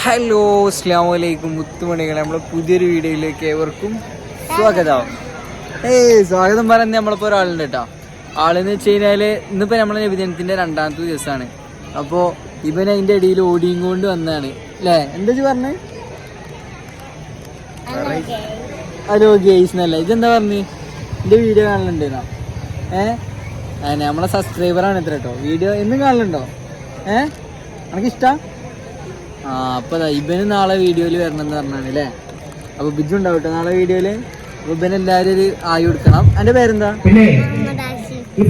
Hello അസ്സലാമു അലൈക്കും മുത്തുമണികളെ, നമ്മളെ പുതിയൊരു വീഡിയോയിലേക്ക് ഏവർക്കും സ്വാഗതം. സ്വാഗതം പറഞ്ഞ് നമ്മളിപ്പോൾ ഒരാളുണ്ട് കേട്ടോ. ആളെന്ന് വെച്ച് കഴിഞ്ഞാൽ ഇന്നിപ്പോൾ നമ്മളെ നബിദിനത്തിൻ്റെ 2ാമത്തെ ദിവസമാണ്. അപ്പോൾ ഇവൻ അതിൻ്റെ ഇടയിൽ ഓടിയും കൊണ്ട് വന്നതാണ് അല്ലേ? എന്താ പറഞ്ഞേ? ഹലോ ഗെയ്സ് എന്നല്ല, ഇതെന്താ പറഞ്ഞ് എൻ്റെ വീഡിയോ കാണലുണ്ടെന്നോ? നമ്മളെ സബ്സ്ക്രൈബറാണ് ഇത്ര കേട്ടോ. വീഡിയോ എന്നും കാണലുണ്ടോ? എനിക്കിഷ്ടം. അപ്പോൾ ഇവന് നാളെ വീഡിയോയിൽ വരണം എന്ന് പറഞ്ഞാണ് അല്ലേ? അപ്പോൾ ബിജു ഉണ്ടാവും കേട്ടോ നാളെ വീഡിയോയിൽ. അപ്പോൾ ഇവന് എല്ലാവരും ഒരു ആയി കൊടുക്കണം. എൻ്റെ പേരെന്താ?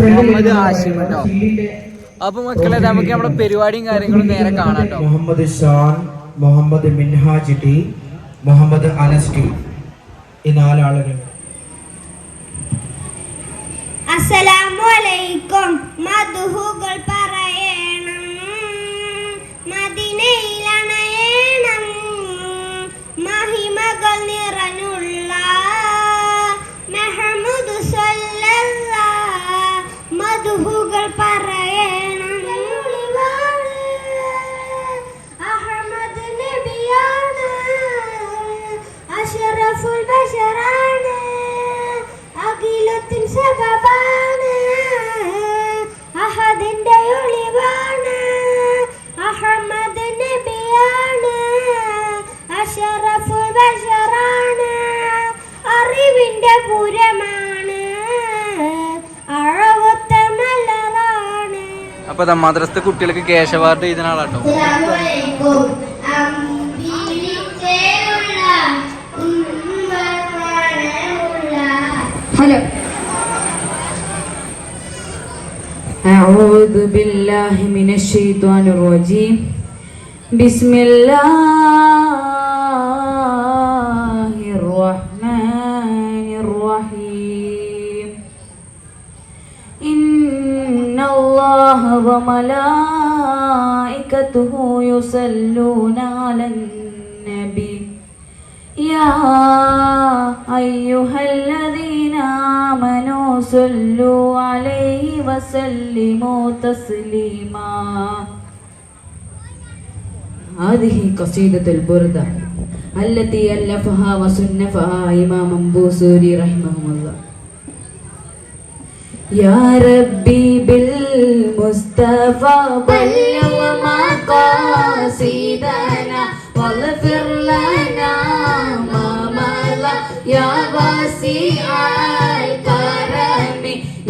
മുഹമ്മദ് ആഷിം കേട്ടോ. അപ്പോൾ മക്കളെ നമുക്ക് നമ്മുടെ പരിപാടിയും കാര്യങ്ങളും നേരെ കാണാം കേട്ടോ. മുഹമ്മദ് ഷാൻ, മുഹമ്മദ് മിൻഹാജ് ടി, മുഹമ്മദ് അനസ് ടി, ഈ 4 ആളുകൾ. അസ്സലാമു അലൈക്കും. മദ്ഹുകൾ പറയണം, മദീനയിലണയണം, മഹിമകൾ നിറഞ്ഞുള്ള മുഹമ്മദ് സല്ലല്ലാഹ്. മദ്ഹുകൾ പറയണം, അഹ്മദ് നബിയാണ്, അഷ്റഫുൽ ബശറാണ്, അഖിലത്തിൻ സബബാണ്, അഹദിന്റെ ഒളിവാണ്, അഹമ്മദ് നബിയാണ്, അഷ്റഫുൽ ബശറാണ്, അറിവിന്റെ പുരമാണ്, അഴവത്ത മലറാണ്. അപ്പോൾ മദ്രസത്തെ കുട്ടികൾക്ക് ക്യാഷ് അവാർഡ് എഴുതുന്ന ആളാട്ടോ. أعوذ بالله من الشيطان الرجيم. بسم الله الرحمن الرحيم. إن الله وملائكته يصلون على النبي يا أيها الذين آمنوا صلوا عليه وسلموا تسليما. هذه قصيدة البردة التي ألفها وصنفها إمام بوصيري رحمه الله. يا ربي بالمصطفى بلغ مقاصدنا واغفر لنا ما مضى يا واسع الكرم.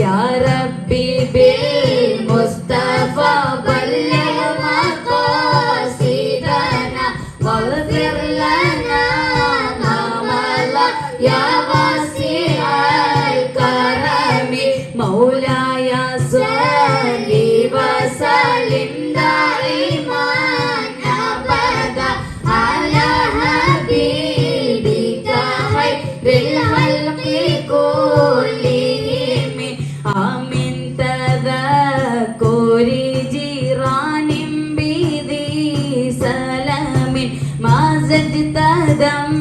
يا ربي بالمصطفى بلغ مقاصدنا واغفر لنا ما مضى يا واسع الكرم. مولاي صل وسلم دائما ابدا على حبيبك خير الخلق كلهم. آمين تذكر جيران بذي سلام ما زدت دم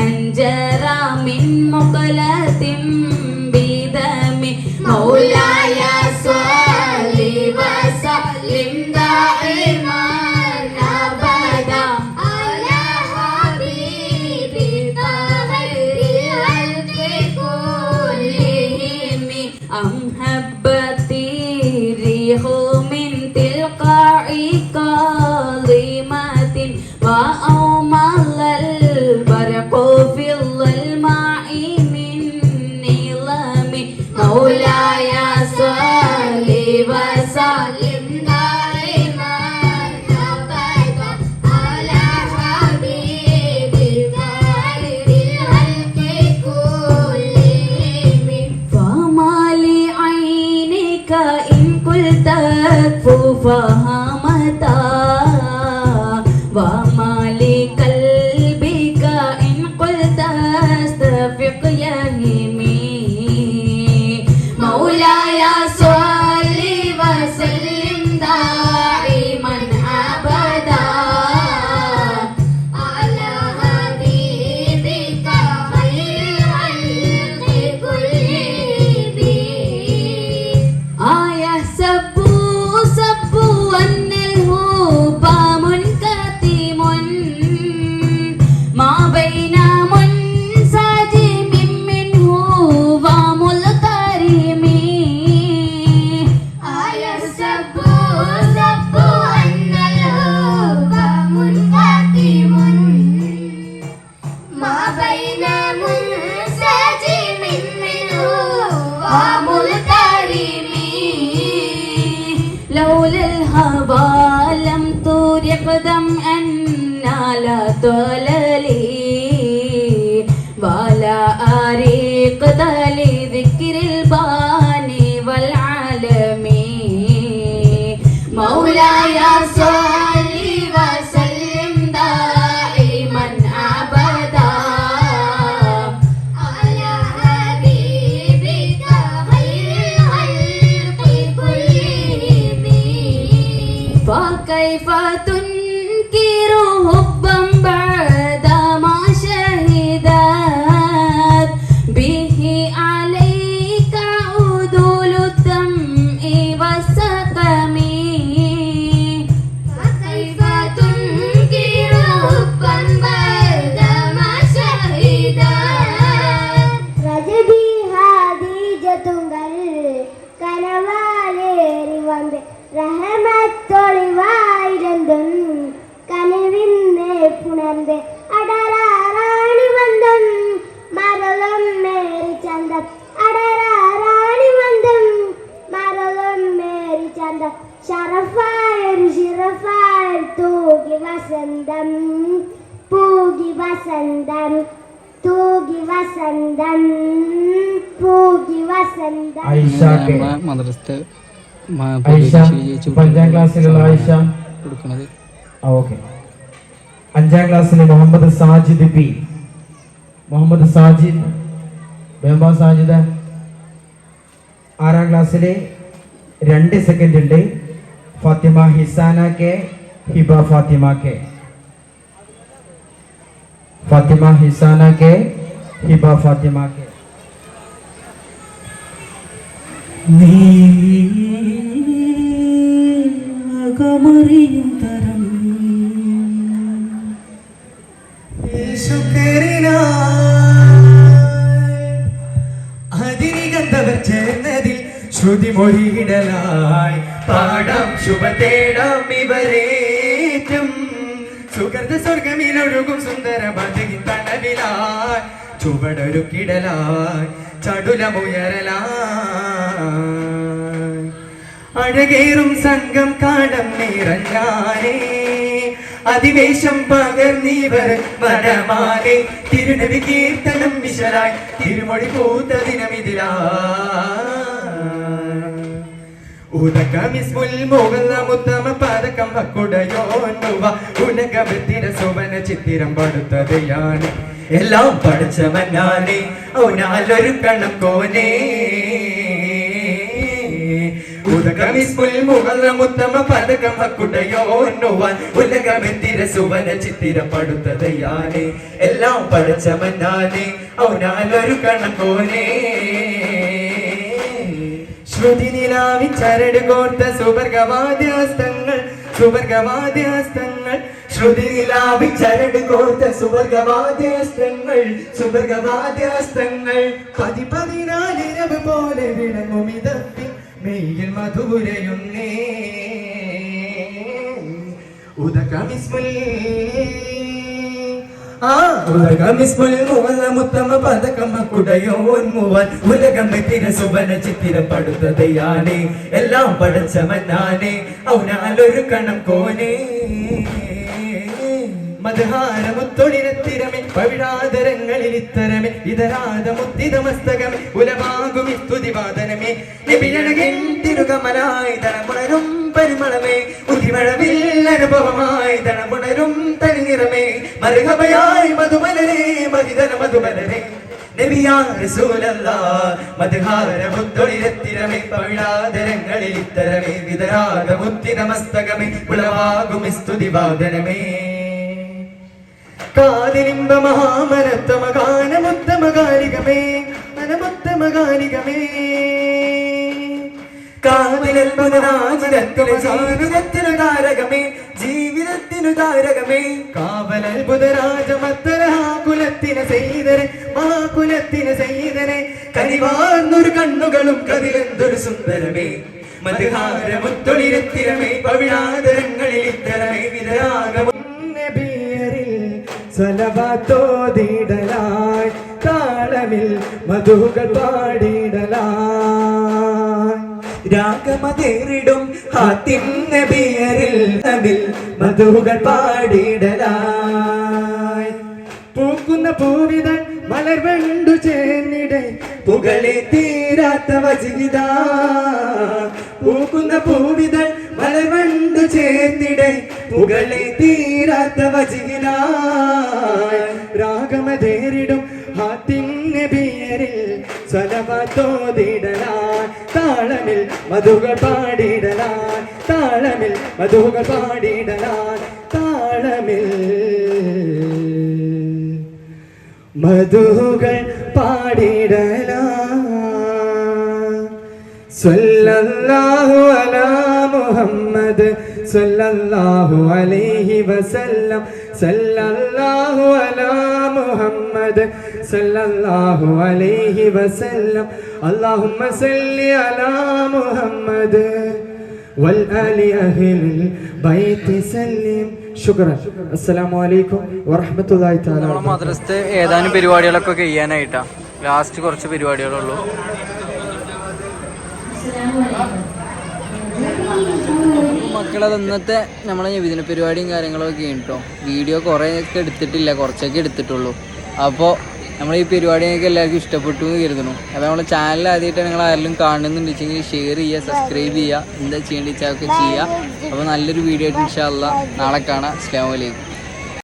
أنجرى من مقلة بدم. مولاي صل وسلم دائما أبدا على حبيبك خير الخلق كلهم. أم هبت الريح من تلقاء كاظمة وأومل البرق في الظلماء من نظام. مولاي صل وسلم دائما أبدا على حبيبك خير الخلق كلهم. فما لعينك إن قلت كفوفها متى وما لقلبك إن قلت استفق يهمي. مولاي صل وسلم دائما أبدا على حبيبك خير الخلق كلهم. آية سبوا أن الهبام كتيم بين منسجم منه وملترم أيحسب أن الحب منقسم ما بين منسجم منه وملترم لولا الهوى لم ترق دمعا على طللي ولا أريق لذكر الباني والعالمين مولاي صل وسلم دائما أبدا على حبيبك خير الخلق كلهم فكيف تنكر حبا بعد ما شهدت به عليك عدول الدمع والسقم فكيف تنكر حبا بعد ما شهدت രജബി ഹാദിജത്തുങ്കൾ കനവാലേറി വന്ന് റഹമത്തൊളിവായിരന്തും കനവിന്നെ പുണർന്ന് അടരാറാണി വന്തം മരളം മേരി ചന്തം അടരാറാണി വന്തം മരളം മേരി ചന്തം ഷറഫായൊരു ഷിറഫായൊരു തൂകി വസന്തം പൂകി വസന്തം തൂകി വസന്തം പൂകി വസന്തം ഐഷാക്ക് മദ്രസത്തെ ഐഷ 5ാം ക്ലാസ്സിലുള്ള ഐഷ കൊടുക്കുന്നത്. ഓക്കെ. 5ാം ക്ലാസ്സിലെ മുഹമ്മദ് സാജിദ് പി. മുഹമ്മദ് സാജിദ് ബേമ്പ സാജിദ്. 6ാം ക്ലാസ്സിലെ 2 സെക്കൻഡ് ഉണ്ട്. Fathima Hisana K Hiba Fathima K. Fathima Hisana K Hiba Fathima K. നീകമറിയും തരം അതിരികന്തവർ ചേർന്നതിൽ ശ്രുതിമൊഴിയിടലായി പാടാം ശുഭതേടാം ഇവരേറ്റും സുഗന്ധ സ്വർഗമിലൊഴുകും സുന്ദര മതകിൻ തണവിലായി ചുവടൊരുക്കിടലായി ചടുലമുയരലായി അഴകേറും സംഘം കാടം നിറഞ്ഞാനേ അതിവേശം പകർന്നീവർ വനമാനെ തിരുനബി കീർത്തനം വിശലായി തിരുമൊഴി പൂത്ത ദിനമിതിലായി ഉദകമിസ്മുൽ മുഗല്ല മുത്തമ പതക്കം വക്കുടയോന്നുവ ഉനകബത്തിര സുവന ചിത്തിരം പടുത്തതയാണ് എല്ലാം പഠിച്ചവനാനെ ഔനാലൊരുക്കണം കോനേ ഉദകമിസ്മുൽ മുഗല്ല മുത്തമ പതക്കം വക്കുടയോന്നുവ ഉലകമെത്തിര സുവന ചിത്തിരം പടുത്തതയാണ് എല്ലാം പഠിച്ചവനാനെ ഔനാലൊരുക്കണം കോനേ ശ്രുതി നിലാവിൻ ചരട് കോർത്ത സുവർഗവാദ്യാസ്തങ്ങൾ സുവർഗവാദ്യാസ്തങ്ങൾ ശ്രുതി നിലാവിൻ ചരട് കോർത്ത സുവർഗവാദ്യാസ്തങ്ങൾ സുവർഗവാദ്യാസ്തങ്ങൾ 14 ഇരവ് പോലെ വിളങ്ങുമിതപ്പി മെയ്യിൽ മധുരയുന്നേ ഉദകമിസ്മുൽ മുത്തമ പതക്കം കുടയോന്മുവാൻ ഉലകം വെത്തിര സുവന ചിത്തിരം പടുത്തതയാനേ എല്ലാം പഠിച്ചവനാനേ ഔനാലൊരു കണം കോനേ മധുഹാരമുത്തൊളിരത്തിരമേ പവിഴാതരങ്ങളിൽ ഇത്തരമേ ഇതരാത മുത്തിതമസ്തകമേ ഉലമാകും സ്തുതിവാദനമേ നബിയഴകിൻ തിരുകമലായി തണമുണരും പരിമളമേ ഉതിമഴവിൽ അനുഭവമായി തണമുണരും തനിനിറമേ മരുകമയായി മധുമലരേ മതിതന മധുമലരേ നബിയാ റസൂലല്ലാഹ് മധുഹാരമുത്തൊളിരത്തിരമേ പവിഴാതരങ്ങളിൽ ഇത്തരമേ വിതരാത മുത്തിതമസ്തകമേ ഉലമാകും സ്തുതിവാദനമേ കാതിരിമ്പ മഹാമനത്തമഗാനമുത്തമകാലികമേ മനമുത്തമകാലികമേ കാവലത്ഭുതരാജിരത്തിലെ ജീവിതത്തിനു താരകമേ ജീവിതത്തിനു താരകമേ കാവലത്ഭുതരാജമത്തരഹാ മഹക്കുലത്തിന് ചെയ്തനെ മഹാകുലത്തിന് ചെയ്തനെ കനിവാർന്നൊരു കണ്ണുകളും കതിലെന്തൊരു സുന്ദരമേ മധുഹാരമുത്തൊളിരത്തിരമേ പവിഴാതരങ്ങളിൽ ഇത്തരമേ വിതരാഗമ നബിയരിൽ സ്വലവാത്തോതിടലായി താളമിൽ മധുകൾ പാടിടലായി രാഗമതേറിടും ഹാത്തിം നബിയരിൽ തമിൽ മധുകൾ പാടിടലായി പൂക്കുന്ന പൂവിതൻ മലർവണ്ടു ചേർന്നിടെ പുകളെ തീരാത്ത വജിത പൂക്കുന്ന പൂവിതൻ മലർവണ്ടു ചേർന്നിടെ പുകളെ തീരാത്ത വജിത രാഗമതേറിടും ഹാത്തിം നബിയരിൽ സ്വലവാത്തോതിടലായി താളമിൽ മധുകൾ പാടിടലായി താളമിൽ മധുകൾ പാടിടലായി താളമിൽ മധുകൾ പാടിടലായി സ്വല്ലല്ലാഹു അലാ മുഹമ്മദ് സ്വല്ലല്ലാഹു അലൈഹി വസല്ലം സല്ലല്ലാഹു അലാ മുഹമ്മദ് സല്ലല്ലാഹു അലൈഹി വസല്ലം അല്ലാഹുമ്മ സല്ലി അലാ മുഹമ്മദ് വൽ ആലി അഹ്ലിൽ ബൈത്തി സല്ലിം ശുക്രൻ. അസ്സലാമു അലൈക്കും വറഹ്മത്തുള്ളാഹി തആല. നമ്മളെ മദ്രസത്തെ ഏതാനും പരിപാടികളൊക്കെ കഴിയാനായിട്ടാ, ലാസ്റ്റ് കുറച്ച് പരിപാടികളുള്ളൂ. മക്കളത് ഇന്നത്തെ നമ്മളെ നബിദിന പരിപാടിയും കാര്യങ്ങളൊക്കെ കേട്ടോ. വീഡിയോ കുറേ ഒക്കെ എടുത്തിട്ടില്ല, കുറച്ചൊക്കെ എടുത്തിട്ടുള്ളൂ. അപ്പോൾ നമ്മൾ ഈ പരിപാടിയൊക്കെ എല്ലാവർക്കും ഇഷ്ടപ്പെട്ടു എന്ന് കരുതണം. അപ്പോൾ നമ്മളെ ചാനൽ ആദ്യമായിട്ട് നിങ്ങൾ ആരെങ്കിലും കാണുന്നുണ്ടെങ്കിൽ ഷെയർ ചെയ്യുക, സബ്സ്ക്രൈബ് ചെയ്യുക, എന്താ ചെയ്യേണ്ടി വെച്ചാൽ ഒക്കെ ചെയ്യുക. അപ്പോൾ നല്ലൊരു വീഡിയോ ആയിട്ട് ഇൻഷാ അല്ലാഹ് നാളെ കാണാം. അസ്സലാമു അലൈക്കും.